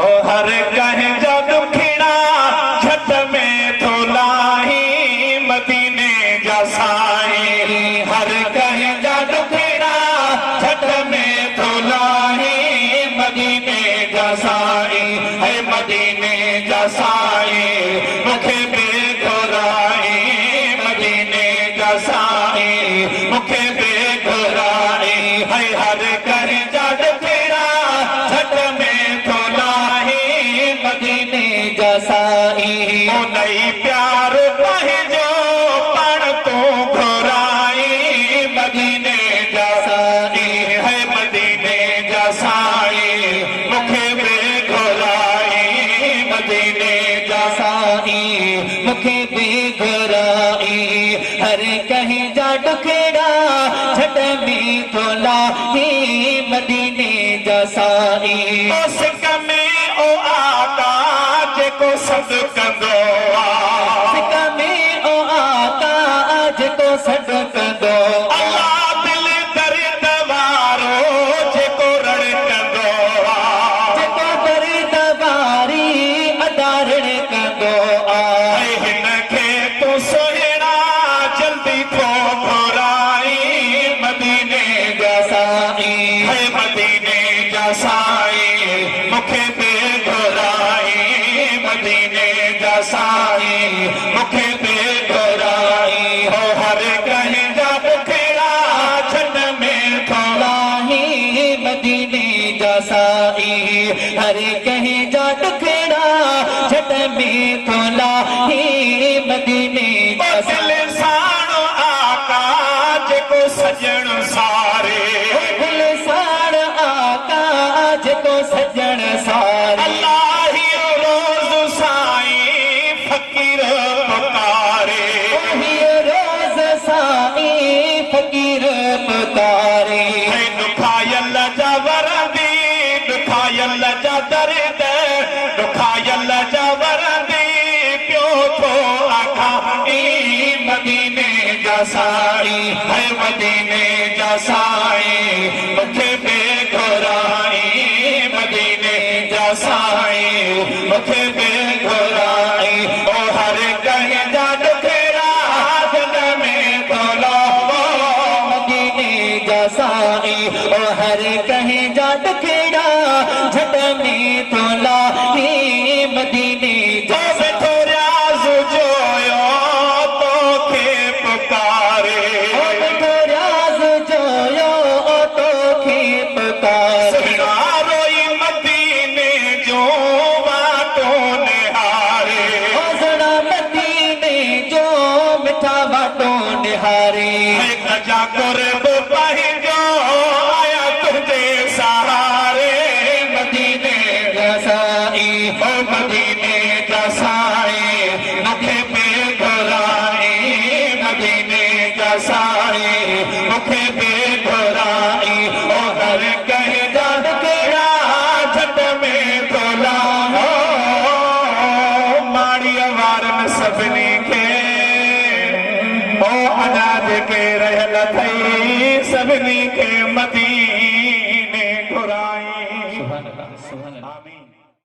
ओ हर कहे जा दुखड़ा छत में थोलाही मदीने जा साईं। हर कहे जा दुखड़ा छत में थोलाही मदीने जा साईं। है मदीने जा साईं मुखे बेघुराई मदीने जा साईं मुखे बेघुराई। है हर कहे जा दुखड़ा छत में थोलाही मदीने जा साईं। ओ नई प्यार पहजो पण तू घुराई मदीने जा साईं। है मदीने जा साईं मुखे बेघुराई मदीने जा साईं मुखे बेघुराई। हर कहीं जा दुखड़ा छट में थोलाही मदीने जा साईं। ओ सिक में ओ आका जेको सद कंदो आ। सिक में ओ आका जेको सद कंदो अल्लाह दिल दर्द वारो जेको रण कंदो आ। जेको दर्द वारी अदारण कंदो आ। हिन खे तूं सुहिणा जल्दी थो घुराई मदीने जा साईं। है मदीने जा साईं मुखे बेघुराई मदीने जा साईं मुखे बेघुराई। हो हर कहीं जा दुखड़ा छत में थोलाही मदीने जा साईं। हर कहीं जा दुखड़ा छत में थोलाही मदीने जा साईं। साणो आका जेको सजण सारे। गुलसान आका जेको सजण सारे। अल्लाह रोज़ साईं फ़कीर पुकारे। रोज़ साईं फ़कीर पुकारे। दुखायल जा वरदी दुखायल जा दर्द दुखायल जा वरदी पियो थो आखा मदीने जा साईं। है मदीने जा साईं मुखे बेघुराई मदीने जा साईं मुखे बेघुराई। ओ हर कहीं जा दुखड़ा छत में थोलाही मदीने जा साईं। ओ हर कहीं जा दुखड़ा छत में थोलाही मदीने जा राज जोयो तोखे पुकारे। राज जोयो तोखे पुकारे। रोई मदीने जो वाटो निहारे। सड़ा मदीने जो मिठा वाटो निहारे। गजा कुर्ब पहजो आया तुझे सहारे मदीने जा साईं। ओ मदीने जा साईं मुखे बेघुराई मदीने जा साईं मुखे बेघुराई। ओ हर कहीं जा दुखड़ा छत में थोलाही माड़ीअ वारनि सभिनी खे ओ अनाज के रहल थई सभिनी खे मदीने